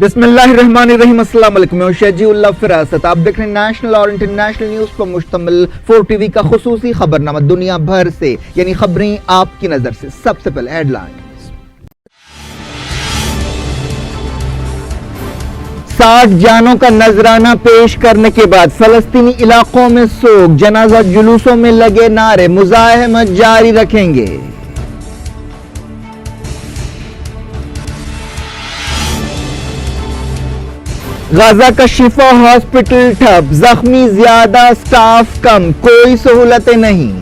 بسم اللہ الرحمن الرحیم۔ السلام علیکم، میں شہجی اللہ فراست۔ آپ دیکھ رہے ہیں نیشنل اور انٹرنیشنل نیوز پر مشتمل 4 ٹی وی کا خصوصی خبرنامہ دنیا بھر سے، یعنی خبریں آپ کی نظر سے۔ سب سے پہلے ہیڈ لائنز۔ 60 جانوں کا نذرانہ پیش کرنے کے بعد فلسطینی علاقوں میں سوگ، جنازہ جلوسوں میں لگے نعرے، مزاحمت جاری رکھیں گے۔ غزہ کا شفا ہاسپٹل ٹھپ، زخمی زیادہ، سٹاف کم، کوئی سہولتیں نہیں۔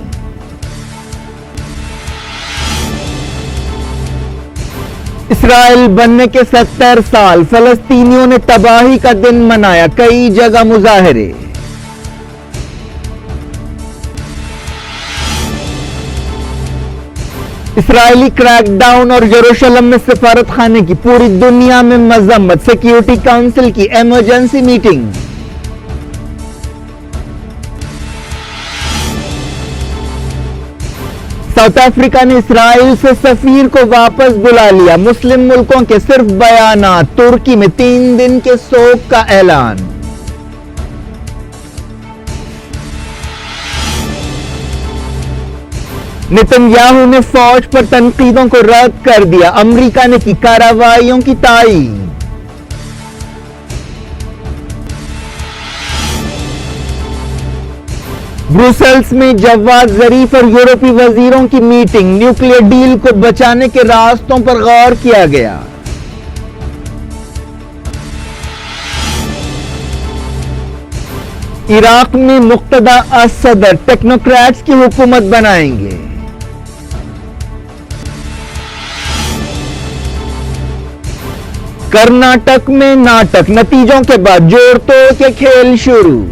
اسرائیل بننے کے 70 سال، فلسطینیوں نے تباہی کا دن منایا، کئی جگہ مظاہرے۔ اسرائیلی کریک ڈاؤن اور یروشلم میں سفارت خانے کی پوری دنیا میں مذمت، سیکیورٹی کونسل کی ایمرجنسی میٹنگ۔ ساؤتھ افریقہ نے اسرائیل سے سفیر کو واپس بلا لیا، مسلم ملکوں کے صرف بیانات، ترکی میں 3 دن کے سوگ کا اعلان۔ نتن یاہو نے فوج پر تنقیدوں کو رد کر دیا، امریکہ نے کی کارروائیوں کی تائید۔ بروسلز میں جواد ظریف اور یورپی وزیروں کی میٹنگ، نیوکلیئر ڈیل کو بچانے کے راستوں پر غور کیا گیا۔ عراق میں مقتدی الصدر ٹیکنوکریٹس کی حکومت بنائیں گے۔ کرناٹک میں ناٹک، نتیجوں کے بعد جوڑ توڑ کے کھیل شروع۔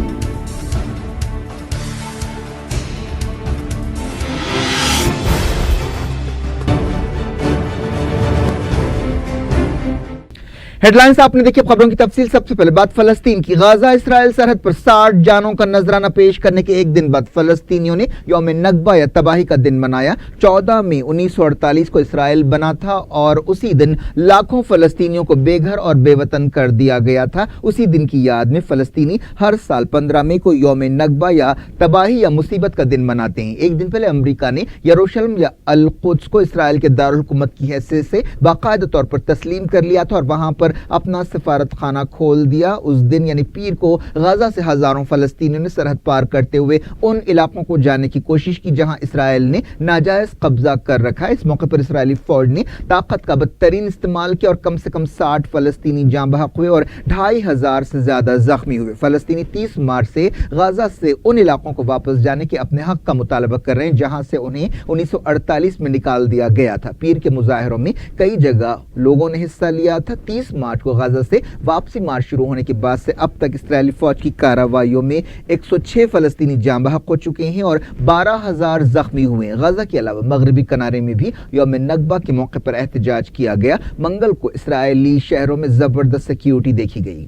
ہیڈ لائنز آپ نے دیکھی، خبروں کی تفصیل۔ سب سے پہلے بات فلسطین کی۔ غزہ اسرائیل سرحد پر 60 جانوں کا نذرانہ پیش کرنے کے ایک دن بعد فلسطینیوں نے یوم نکبہ یا تباہی کا دن منایا۔ 14 مئی 1948 کو اسرائیل بنا تھا اور اسی دن لاکھوں فلسطینیوں کو بے گھر اور بے وطن کر دیا گیا تھا۔ اسی دن کی یاد میں فلسطینی ہر سال 15 مئی کو یوم نکبہ یا تباہی یا مصیبت کا دن مناتے ہیں۔ ایک دن پہلے امریکہ نے یروشلم یا القدس کو اسرائیل کے دارالحکومت کی حیثیت سے باقاعدہ طور پر تسلیم کر لیا تھا اور وہاں پر اپنا سفارت خانہ کھول دیا۔ اس دن یعنی پیر کو غزہ سے ہزاروں فلسطینیوں نے سرحد پار کرتے ہوئے ان علاقوں کو جانے کی کوشش کی جہاں اسرائیل نے ناجائز قبضہ کر رکھا ہے۔ اس موقع پر اسرائیلی فوج نے طاقت کا بدترین استعمال کیا اور کم سے کم 60 فلسطینی جاں بحق ہوئے اور 2500 سے زیادہ زخمی ہوئے۔ فلسطینی 30 مارچ سے غزہ سے ان علاقوں کو واپس جانے کے اپنے حق کا مطالبہ کر رہے ہیں جہاں سے انہیں 1948 میں نکال دیا گیا تھا۔ پیر کے مظاہروں میں کئی جگہ لوگوں نے حصہ لیا تھا۔ 30 مارچ کو غزہ سے واپسی مارچ شروع ہونے کے بعد سے اب تک اسرائیلی فوج کی کارروائیوں میں 106 فلسطینی جاں بحق ہو چکے ہیں اور 12000 زخمی ہوئے ہیں۔ غزہ کے علاوہ مغربی کنارے میں بھی یوم نکبہ کے موقع پر احتجاج کیا گیا۔ منگل کو اسرائیلی شہروں میں زبردست سیکیورٹی دیکھی گئی۔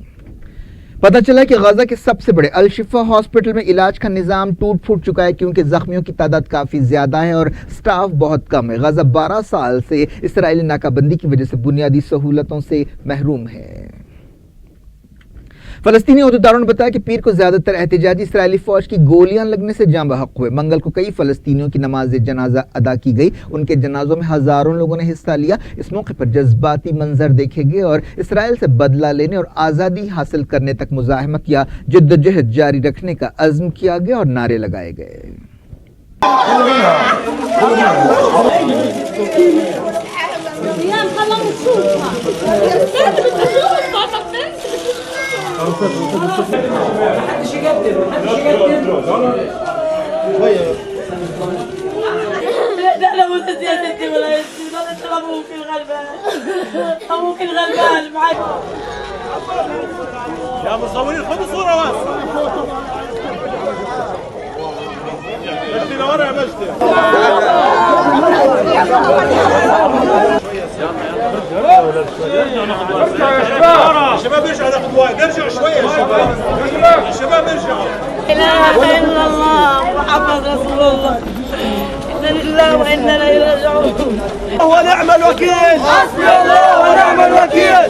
پتہ چلا کہ غزہ کے سب سے بڑے الشفا ہاسپٹل میں علاج کا نظام ٹوٹ پھوٹ چکا ہے کیونکہ زخمیوں کی تعداد کافی زیادہ ہے اور سٹاف بہت کم ہے۔ غزہ 12 سال سے اسرائیلی ناکہ بندی کی وجہ سے بنیادی سہولتوں سے محروم ہے۔ فلسطینی عہدیداروں نے بتایا کہ پیر کو زیادہ تر احتجاجی اسرائیلی فوج کی گولیاں لگنے سے جاں بحق ہوئے۔ منگل کو کئی فلسطینیوں کی نماز جنازہ ادا کی گئی، ان کے جنازوں میں ہزاروں لوگوں نے حصہ لیا۔ اس موقع پر جذباتی منظر دیکھے گئے اور اسرائیل سے بدلہ لینے اور آزادی حاصل کرنے تک مزاحمت یا جدوجہد جاری رکھنے کا عزم کیا گیا اور نعرے لگائے گئے۔ محدش يقدر لا لا ولد يا ستي ولا يسي لا ترى ابوك الغلبان ابوك الغلبان يا مصورين خذوا صوره واسعه مجدي لورا يا مجدي الشباب يرجعوا ناخذ وايد ارجعوا شويه يا شباب الشباب ارجعوا لا اله الا الله محمد رسول الله انا لله وانا اليه راجعون ونعم الوكيل حسبي الله ونعم الوكيل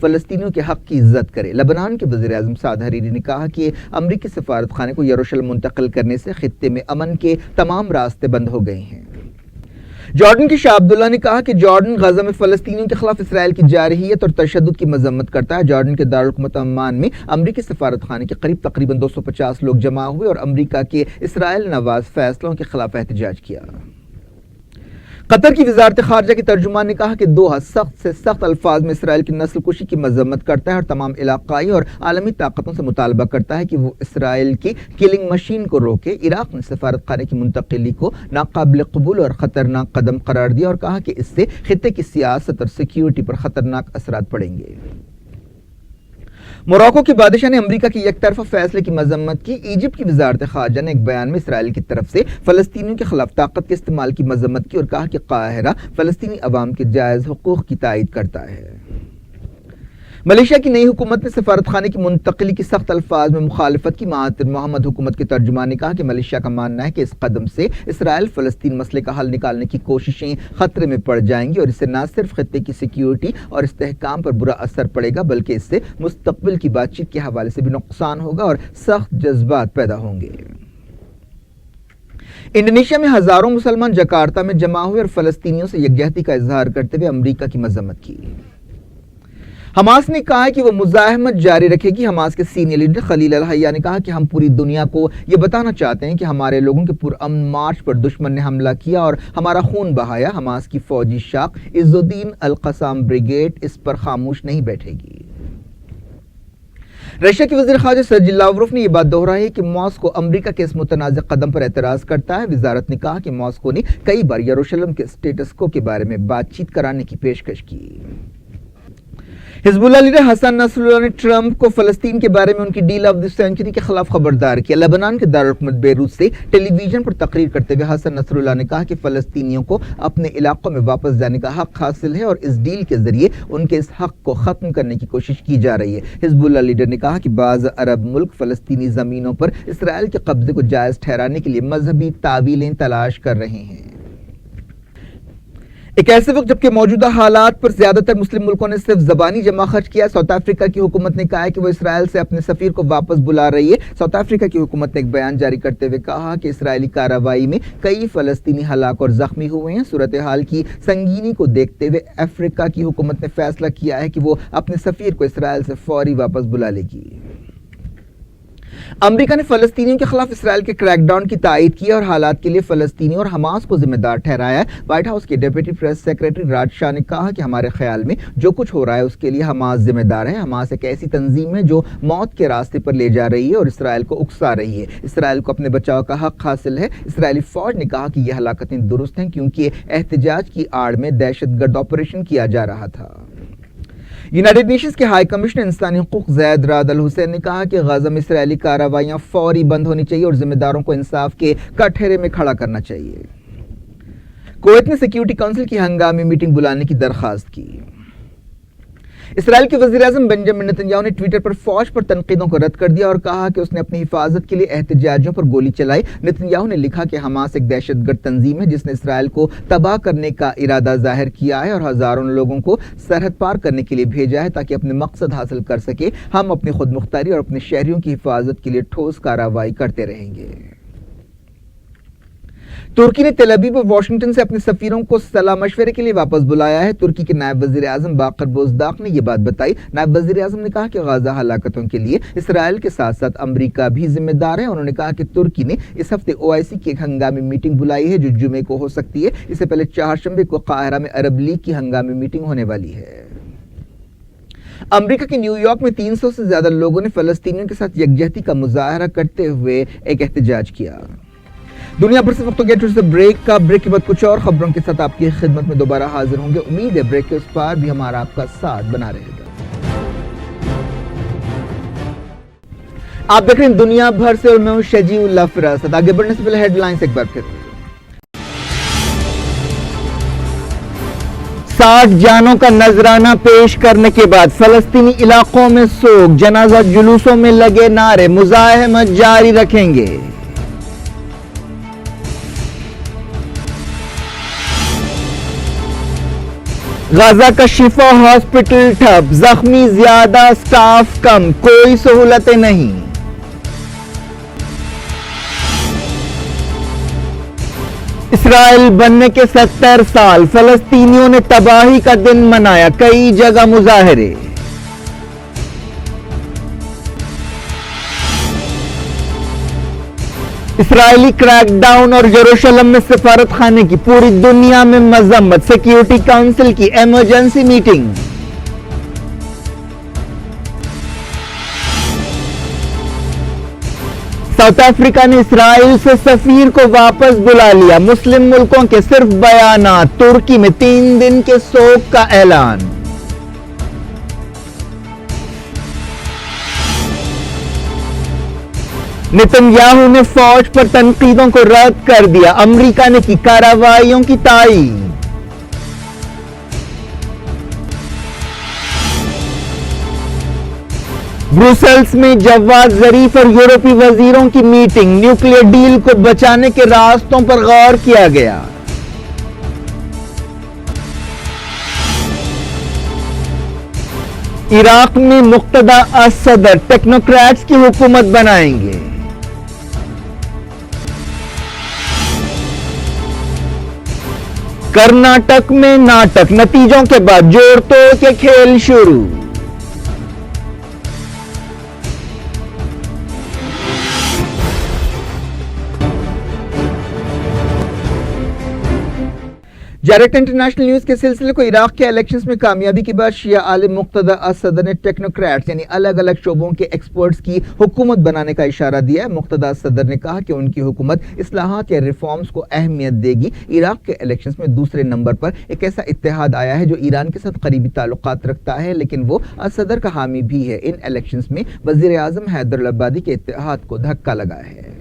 فلسطینیوں کے حق کی عزت کرے۔ لبنان کے وزیر اعظم سعد حریری نے کہا کہ امریکی سفارت خانے کو یروشلم منتقل کرنے سے خطے میں امن کے تمام راستے بند ہو گئے ہیں۔ جارڈن کے شاہ عبداللہ نے کہا کہ جارڈن غزہ میں فلسطینیوں کے خلاف اسرائیل کی جارحیت اور تشدد کی مذمت کرتا ہے۔ جارڈن کے دارالحکومت عمان میں امریکی سفارت خانے کے قریب تقریباً 250 لوگ جمع ہوئے اور امریکہ کے اسرائیل نواز فیصلوں کے خلاف احتجاج کیا۔ قطر کی وزارت خارجہ کے ترجمان نے کہا کہ دوحہ سخت سے سخت الفاظ میں اسرائیل کی نسل کشی کی مذمت کرتا ہے اور تمام علاقائی اور عالمی طاقتوں سے مطالبہ کرتا ہے کہ وہ اسرائیل کی کلنگ مشین کو روکے۔ عراق نے سفارت خانے کی منتقلی کو ناقابل قبول اور خطرناک قدم قرار دیا اور کہا کہ اس سے خطے کی سیاست اور سیکیورٹی پر خطرناک اثرات پڑیں گے۔ موراکو کے بادشاہ نے امریکہ کے یک طرفہ فیصلے کی مذمت کی۔ ایجپٹ کی وزارت خارجہ نے ایک بیان میں اسرائیل کی طرف سے فلسطینیوں کے خلاف طاقت کے استعمال کی مذمت کی اور کہا کہ قاہرہ فلسطینی عوام کے جائز حقوق کی تائید کرتا ہے۔ ملیشیا کی نئی حکومت نے سفارت خانے کی منتقلی کی سخت الفاظ میں مخالفت کی۔ مہاتیر محمد حکومت کے ترجمان نے کہا کہ ملیشیا کا ماننا ہے کہ اس قدم سے اسرائیل فلسطین مسئلے کا حل نکالنے کی کوششیں خطرے میں پڑ جائیں گی اور اس سے نہ صرف خطے کی سیکیورٹی اور استحکام پر برا اثر پڑے گا بلکہ اس سے مستقبل کی بات چیت کے حوالے سے بھی نقصان ہوگا اور سخت جذبات پیدا ہوں گے۔ انڈونیشیا میں ہزاروں مسلمان جکارتہ میں جمع ہوئے اور فلسطینیوں سے یکجہتی کا اظہار کرتے ہوئے امریکہ کی مذمت کی۔ حماس نے کہا کہ وہ مزاحمت جاری رکھے گی۔ حماس کے سینئر لیڈر خلیل الحیہ نے کہا کہ ہم پوری دنیا کو یہ بتانا چاہتے ہیں کہ ہمارے لوگوں کے پرامن مارچ پر دشمن نے حملہ کیا اور ہمارا خون بہایا۔ حماس کی فوجی شاخ عز الدین القسام بریگیڈ اس پر خاموش نہیں بیٹھے گی۔ رشیا کے وزیر خارجہ سرجی لاوروف نے یہ بات دہرائی کہ ماسکو امریکہ کے اس متنازع قدم پر اعتراض کرتا ہے۔ وزارت نے کہا کہ ماسکو نے کئی بار یروشلم کے اسٹیٹس کو کے بارے میں بات چیت کرانے کی پیشکش کی۔ حزب اللہ لیڈر حسن نصر اللہ نے ٹرمپ کو فلسطین کے بارے میں ان کی ڈیل آف دی سینچری کے خلاف خبردار کیا۔ لبنان کے دارالحکومت بیروت سے ٹیلی ویژن پر تقریر کرتے ہوئے حسن نصر اللہ نے کہا کہ فلسطینیوں کو اپنے علاقوں میں واپس جانے کا حق حاصل ہے اور اس ڈیل کے ذریعے ان کے اس حق کو ختم کرنے کی کوشش کی جا رہی ہے۔ حزب اللہ لیڈر نے کہا کہ بعض عرب ملک فلسطینی زمینوں پر اسرائیل کے قبضے کو جائز ٹھہرانے کے لیے مذہبی تعویلیں تلاش کر رہے ہیں۔ ایک ایسے وقت جبکہ موجودہ حالات پر زیادہ تر مسلم ملکوں نے صرف زبانی جمع خرچ کیا، ساؤتھ افریقہ کی حکومت نے کہا ہے کہ وہ اسرائیل سے اپنے سفیر کو واپس بلا رہی ہے۔ ساؤتھ افریقہ کی حکومت نے ایک بیان جاری کرتے ہوئے کہا کہ اسرائیلی کارروائی میں کئی فلسطینی ہلاک اور زخمی ہوئے ہیں۔ صورتحال کی سنگینی کو دیکھتے ہوئے افریقہ کی حکومت نے فیصلہ کیا ہے کہ وہ اپنے سفیر کو اسرائیل سے فوری واپس بلا لے گی۔ امریکہ نے فلسطینیوں کے خلاف اسرائیل کے کریک ڈاؤن کی تائید کی اور حالات کے لیے فلسطینی اور حماس کو ذمہ دار ٹھہرایا ہے۔ وائٹ ہاؤس کے ڈپٹی پریس سیکریٹری راج شاہ نے کہا کہ ہمارے خیال میں جو کچھ ہو رہا ہے اس کے لیے حماس ذمہ دار ہے۔ حماس ایک ایسی تنظیم ہے جو موت کے راستے پر لے جا رہی ہے اور اسرائیل کو اکسا رہی ہے۔ اسرائیل کو اپنے بچاؤ کا حق حاصل ہے۔ اسرائیلی فوج نے کہا کہ یہ ہلاکتیں درست ہیں کیونکہ احتجاج کی آڑ میں دہشت گرد آپریشن کیا جا رہا تھا۔ یونائیٹڈ نیشنز کے ہائی کمشنر انسانی حقوق زید راد الحسین نے کہا کہ غزہ میں اسرائیلی کارروائیاں فوری بند ہونی چاہیے اور ذمہ داروں کو انصاف کے کٹہرے میں کھڑا کرنا چاہیے۔ کویت نے سیکیورٹی کونسل کی ہنگامی میٹنگ بلانے کی درخواست کی۔ اسرائیل کے وزیر اعظم بنجامن نتن یاہو نے ٹویٹر پر فوج پر تنقیدوں کو رد کر دیا اور کہا کہ اس نے اپنی حفاظت کے لیے احتجاجیوں پر گولی چلائی۔ نتن یاہو نے لکھا کہ حماس ایک دہشت گرد تنظیم ہے جس نے اسرائیل کو تباہ کرنے کا ارادہ ظاہر کیا ہے اور ہزاروں لوگوں کو سرحد پار کرنے کے لیے بھیجا ہے تاکہ اپنے مقصد حاصل کر سکے۔ ہم اپنی خود مختاری اور اپنے شہریوں کی حفاظت کے لیے ٹھوس کارروائی کرتے رہیں گے۔ ترکی نے تل ابیب اور واشنگٹن سے اپنے سفیروں کو صلاح مشورے کے لیے واپس بلایا ہے۔ ترکی کے نائب وزیر اعظم باقر بوزداق نے یہ بات بتائی۔ نائب وزیر اعظم نے کہا کہ غزہ ہلاکتوں کے لیے اسرائیل کے ساتھ ساتھ امریکہ بھی ذمہ دار ہے۔ انہوں نے کہا کہ ترکی نے اس ہفتے OIC کی ایک ہنگامی میٹنگ بلائی ہے جو جمعے کو ہو سکتی ہے۔ اس سے پہلے چہارشنبے کو قاہرہ میں عرب لیگ کی ہنگامی میٹنگ ہونے والی ہے۔ امریکہ کے نیو یارک میں 300 سے زیادہ لوگوں نے فلسطینیوں کے ساتھ یکجہتی کا مظاہرہ کرتے ہوئے ایک احتجاج کیا۔ دنیا بھر سے وقت ہو گیا بریک کا۔ بریک کے بعد کچھ اور خبروں کے ساتھ آپ کی خدمت میں دوبارہ حاضر ہوں گے۔ امید ہے بریک کے اس پار بھی ہمارا آپ کا ساتھ بنا رہے گا۔ آپ دیکھ رہے ہیں دنیا بھر سے اور میں ہوں شجیع اللہ فراست۔ آگے بڑھنے سے پہلے ہیڈ لائنز ایک بار پھر۔ 60 جانوں کا نذرانہ پیش کرنے کے بعد فلسطینی علاقوں میں سوگ، جنازہ جلوسوں میں لگے نعرے، مزاحمت جاری رکھیں گے۔ غزہ کا شفا ہاسپٹل ٹھپ، زخمی زیادہ، سٹاف کم، کوئی سہولتیں نہیں۔ اسرائیل بننے کے 70 سال، فلسطینیوں نے تباہی کا دن منایا، کئی جگہ مظاہرے۔ اسرائیلی کریک ڈاؤن اور یروشلم میں سفارت خانے کی پوری دنیا میں مذمت، سیکیورٹی کونسل کی ایمرجنسی میٹنگ۔ ساؤتھ افریقہ نے اسرائیل سے سفیر کو واپس بلا لیا، مسلم ملکوں کے صرف بیانات، ترکی میں 3 دن کے سوگ کا اعلان۔ نتن یاہو نے فوج پر تنقیدوں کو رد کر دیا، امریکہ نے کی کارروائیوں کی تائید۔ بروسلز میں جواد ظریف اور یورپی وزیروں کی میٹنگ، نیوکلیئر ڈیل کو بچانے کے راستوں پر غور کیا گیا۔ عراق میں مقتدی الصدر ٹیکنوکریٹس کی حکومت بنائیں گے۔ کرناٹک میں ناٹک، نتیجوں کے بعد جوڑ توڑ کے کھیل شروع۔ ڈائریکٹ انٹرنیشنل نیوز کے سلسلے کو عراق کے الیکشنز میں کامیابی کے بعد شیعہ عالم مقتدی الصدر نے ٹیکنوکریٹس یعنی الگ الگ شعبوں کے ایکسپرٹس کی حکومت بنانے کا اشارہ دیا ہے۔ مقتدی الصدر نے کہا کہ ان کی حکومت اصلاحات یا ریفارمز کو اہمیت دے گی۔ عراق کے الیکشنز میں دوسرے نمبر پر ایک ایسا اتحاد آیا ہے جو ایران کے ساتھ قریبی تعلقات رکھتا ہے، لیکن وہ الصدر کا حامی بھی ہے۔ ان الیکشنز میں وزیر اعظم حیدر العبادی کے اتحاد کو دھکا لگا ہے۔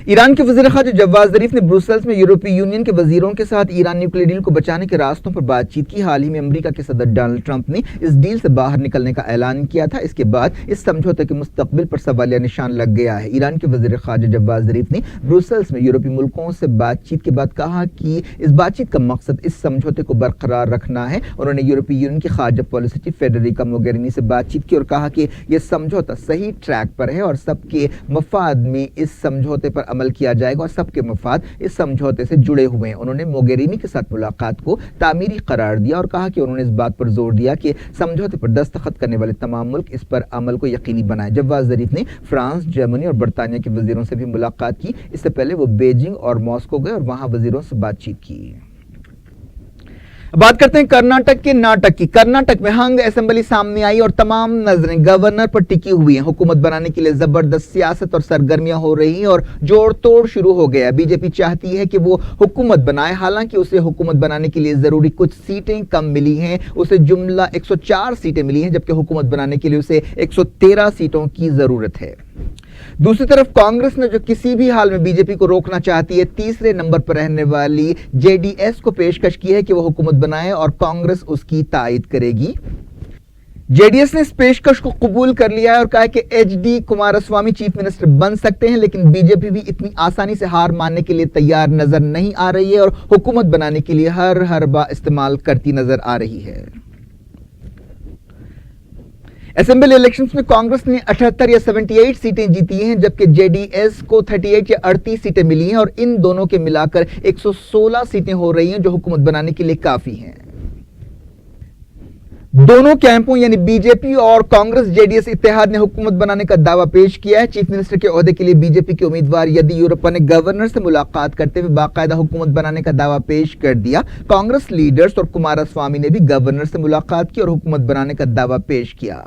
ایران کے وزیر خارجہ جواد ظریف نے بروسلز میں یورپی یونین کے وزیروں کے ساتھ ایران نیوکلیئر ڈیل کو بچانے کے راستوں پر بات چیت کی۔ حال ہی میں امریکہ کے صدر ڈونلڈ ٹرمپ نے اس ڈیل سے باہر نکلنے کا اعلان کیا تھا۔ اس کے بعد اس سمجھوتے کے مستقبل پر سوالیہ نشان لگ گیا ہے۔ ایران کے وزیر خارجہ جواد ظریف نے بروسلز میں یورپی ملکوں سے بات چیت کے بعد کہا کہ اس بات چیت کا مقصد اس سمجھوتے کو برقرار رکھنا ہے۔ انہوں نے یورپی یونین کی خارجہ پالیسی چیف فیڈریکا موگیرینی سے بات چیت کی اور کہا کہ یہ سمجھوتا صحیح ٹریک پر ہے اور سب کے مفاد میں اس سمجھوتے پر عمل کیا جائے گا اور سب کے مفاد اس سمجھوتے سے جڑے ہوئے ہیں۔ انہوں نے موگیرینی کے ساتھ ملاقات کو تعمیری قرار دیا اور کہا کہ انہوں نے اس بات پر زور دیا کہ سمجھوتے پر دستخط کرنے والے تمام ملک اس پر عمل کو یقینی بنائیں۔ جواد ظریف نے فرانس، جرمنی اور برطانیہ کے وزیروں سے بھی ملاقات کی۔ اس سے پہلے وہ بیجنگ اور ماسکو گئے اور وہاں وزیروں سے بات چیت کی۔ بات کرتے ہیں کرناٹک کے ناٹک کی۔ کرناٹک میں ہنگ اسمبلی سامنے آئی اور تمام نظریں گورنر پر ٹکی ہوئی ہیں۔ حکومت بنانے کے لیے زبردست سیاست اور سرگرمیاں ہو رہی ہیں اور جوڑ توڑ شروع ہو گیا۔ بی جے پی چاہتی ہے کہ وہ حکومت بنائے، حالانکہ اسے حکومت بنانے کے لیے ضروری کچھ سیٹیں کم ملی ہیں۔ اسے جملہ 104 سیٹیں ملی ہیں، جبکہ حکومت بنانے کے لیے اسے 113 سیٹوں کی ضرورت ہے۔ دوسری طرف کانگریس نے جو کسی بھی حال میں بی جے پی کو روکنا چاہتی ہے، تیسرے نمبر پر رہنے والی جے ڈی ایس کو پیشکش کی ہے کہ وہ حکومت بنائے اور کانگریس اس کی تائید کرے گی۔ جے ڈی ایس نے اس پیشکش کو قبول کر لیا ہے اور کہا ہے کہ H D Kumaraswamy chief minister بن سکتے ہیں، لیکن بی جے پی بھی اتنی آسانی سے ہار ماننے کے لیے تیار نظر نہیں آ رہی ہے اور حکومت بنانے کے لیے ہر حربہ استعمال کرتی نظر آ رہی ہے۔ اسمبلی الیکشنز میں کانگریس نے 78 یا 78 سیٹیں جیتی ہیں، جبکہ جے ڈی ایس کو 38 یا 38 سیٹیں ملی ہیں اور ان دونوں کے ملا کر 116 سیٹیں ہو رہی ہیں، جو حکومت بنانے کے لیے کافی ہیں۔ دونوں کیمپوں یعنی بی جے پی اور کانگریس جے ڈی ایس اتحاد نے حکومت بنانے کا دعویٰ پیش کیا ہے۔ چیف منسٹر کے عہدے کے لیے بی جے پی کے امیدوار یدیورپا نے گورنر سے ملاقات کرتے ہوئے باقاعدہ حکومت بنانے کا دعویٰ پیش کر دیا۔ کانگریس لیڈرز اور کماراسوامی نے بھی گورنر سے ملاقات کی اور حکومت بنانے کا دعویٰ پیش کیا۔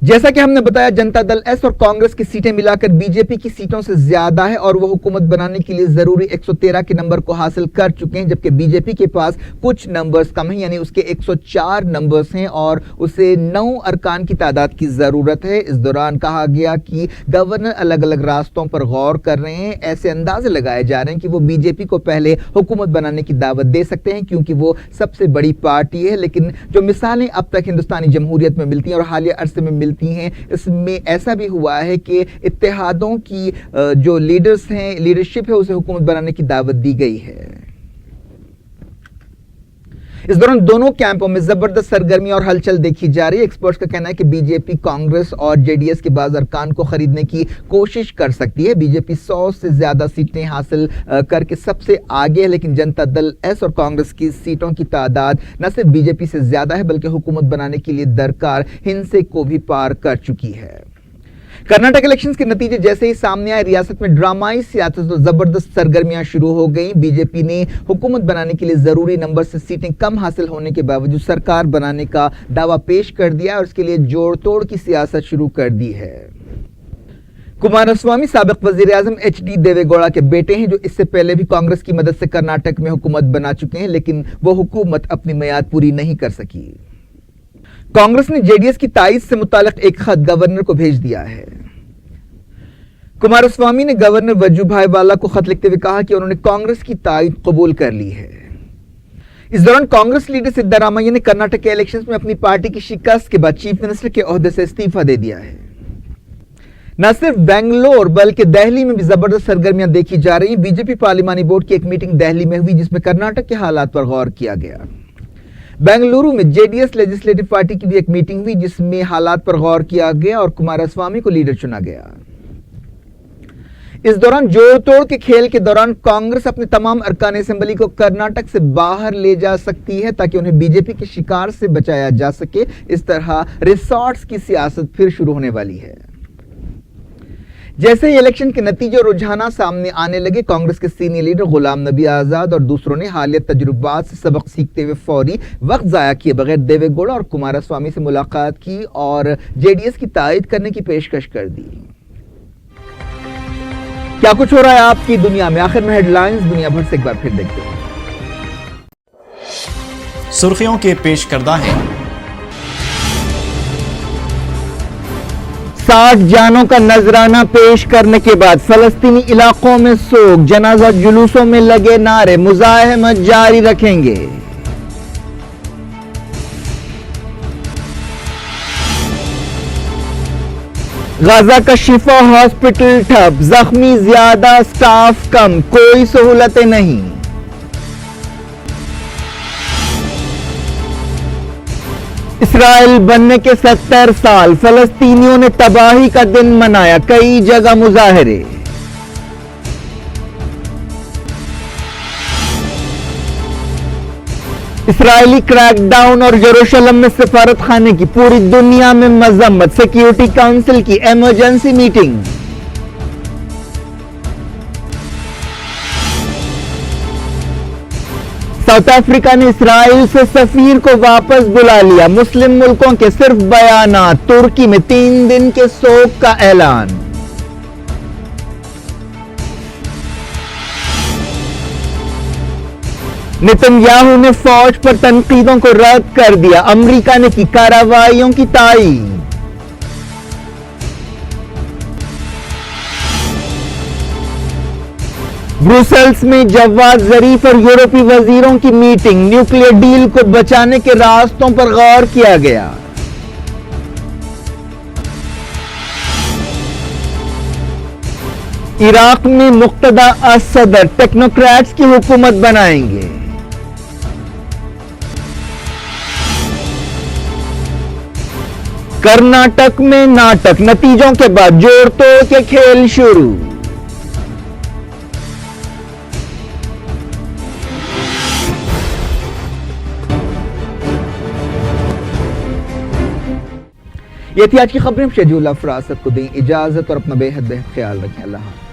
جیسا کہ ہم نے بتایا، جنتا دل ایس اور کانگریس کی سیٹیں ملا کر بی جے پی کی سیٹوں سے زیادہ ہے اور وہ حکومت بنانے کے لیے ضروری 113 کے نمبر کو حاصل کر چکے ہیں، جبکہ بی جے پی کے پاس کچھ نمبرز کم ہیں، یعنی اس کے 104 نمبرز ہیں اور اسے 9 ارکان کی تعداد کی ضرورت ہے۔ اس دوران کہا گیا کہ گورنر الگ الگ راستوں پر غور کر رہے ہیں۔ ایسے اندازے لگائے جا رہے ہیں کہ وہ بی جے پی کو پہلے حکومت بنانے کی دعوت دے سکتے ہیں، کیونکہ وہ سب سے بڑی پارٹی ہے، لیکن جو مثالیں اب تک ہندوستانی جمہوریت میں ملتی ہیں اور حالیہ عرصے میں ملتی ملتی ہیں اس میں ایسا بھی ہوا ہے کہ اتحادوں کی جو لیڈرز ہیں، لیڈرشپ ہے، اسے حکومت بنانے کی دعوت دی گئی ہے۔ اس دوران دونوں کیمپوں میں زبردست سرگرمی اور ہلچل دیکھی جا رہی ہے۔ ایکسپرٹس کا کہنا ہے کہ بی جے پی کانگریس اور جے ڈی ایس کے بعض ارکان کو خریدنے کی کوشش کر سکتی ہے۔ بی جے پی 100 سے زیادہ سیٹیں حاصل کر کے سب سے آگے ہے، لیکن جنتا دل ایس اور کانگریس کی سیٹوں کی تعداد نہ صرف بی جے پی سے زیادہ ہے بلکہ حکومت بنانے کے لیے درکار ہندسے کو بھی پار کر چکی ہے۔ کرناٹک الیکشنز کے نتیجے جیسے ہی سامنے آئے، ریاست میں ڈرامائی سیاست و زبردست سرگرمیاں شروع ہو گئیں۔ بی جے پی نے حکومت بنانے کے لیے ضروری نمبر سے سیٹیں کم حاصل ہونے کے باوجود سرکار بنانے کا دعویٰ پیش کر دیا اور اس کے لیے جوڑ توڑ کی سیاست شروع کر دی ہے۔ کماراسوامی سابق وزیر اعظم ایچ ڈی دیوے گوڑا کے بیٹے ہیں جو اس سے پہلے بھی کانگریس کی مدد سے کرناٹک میں حکومت بنا چکے ہیں، لیکن وہ حکومت اپنی میعاد پوری نہیں کر سکی۔ کانگریس نے جے ڈی ایس کی تائید سے متعلق ایک خط گورنر کو بھیج دیا ہے۔ کماراسوامی نے گورنر وجو بھائی والا کو خط لکھتے ہوئے کہا کہ انہوں نے کانگریس کی تائید قبول کر لی ہے۔ اس دوران کانگریس لیڈر سدھارامیا نے کرناٹک کے الیکشنز میں اپنی پارٹی کی شکست کے بعد چیف منسٹر کے عہدے سے استعفیٰ دے دیا ہے۔ نہ صرف بنگلور بلکہ دہلی میں بھی زبردست سرگرمیاں دیکھی جا رہی ہیں۔ بی جے پی پارلیمانی بورڈ کی ایک میٹنگ دہلی میں ہوئی جس میں کرناٹک کے حالات پر غور کیا گیا۔ بنگلورو میں J D S legislative party کی بھی ایک میٹنگ ہوئی جس میں حالات پر غور کیا گیا اور کماراسوامی کو لیڈر چنا گیا۔ اس دوران جوڑ توڑ کے کھیل کے دوران کانگریس اپنے تمام ارکان اسمبلی کو کرناٹک سے باہر لے جا سکتی ہے تاکہ انہیں بی جے پی کے شکار سے بچایا جا سکے۔ اس طرح ریسارٹس کی سیاست پھر شروع ہونے والی ہے۔ جیسے ہی الیکشن کے نتیجے اور رجحانات سامنے آنے لگے، کانگریس کے سینئر لیڈر غلام نبی آزاد اور دوسروں نے حالیہ تجربات سے سبق سیکھتے ہوئے فوری وقت ضائع کیے بغیر دیوے گوڑا اور کماراسوامی سے ملاقات کی اور جے ڈی ایس کی تائید کرنے کی پیشکش کر دی۔ کیا کچھ ہو رہا ہے آپ کی دنیا میں؟ آخر میں ہیڈ لائنز دنیا بھر سے ایک بار پھر دیکھتے ہیں۔ سرخیوں کے پیش کردہ ہیں۔ 60 جانوں کا نذرانہ پیش کرنے کے بعد فلسطینی علاقوں میں سوگ، جنازہ جلوسوں میں لگے نعرے، مزاحمت جاری رکھیں گے۔ غزہ کا شفا ہاسپٹل ٹھپ، زخمی زیادہ، سٹاف کم، کوئی سہولتیں نہیں۔ اسرائیل بننے کے 70 سال، فلسطینیوں نے تباہی کا دن منایا، کئی جگہ مظاہرے۔ اسرائیلی کریک ڈاؤن اور یروشلم میں سفارت خانے کی پوری دنیا میں مذمت، سیکیورٹی کونسل کی ایمرجنسی میٹنگ۔ ساؤتھ افریقہ نے اسرائیل سے سفیر کو واپس بلا لیا، مسلم ملکوں کے صرف بیانات، ترکی میں 3 دن کے سوگ کا اعلان۔ نتن یاہو نے فوج پر تنقیدوں کو رد کر دیا، امریکہ نے کی کارروائیوں کی تائید۔ بروسلز میں جواد ظریف اور یورپی وزیروں کی میٹنگ، نیوکلیئر ڈیل کو بچانے کے راستوں پر غور کیا گیا۔ عراق میں مقتدی الصدر ٹیکنوکریٹس کی حکومت بنائیں گے۔ کرناٹک میں ناٹک، نتیجوں کے بعد جوڑ توڑ کے کھیل شروع۔ یہ تھی آج کی خبریں۔ شیڈول فراست کو دیں اجازت اور اپنا بے حد خیال رکھیں۔ اللہ حافظ۔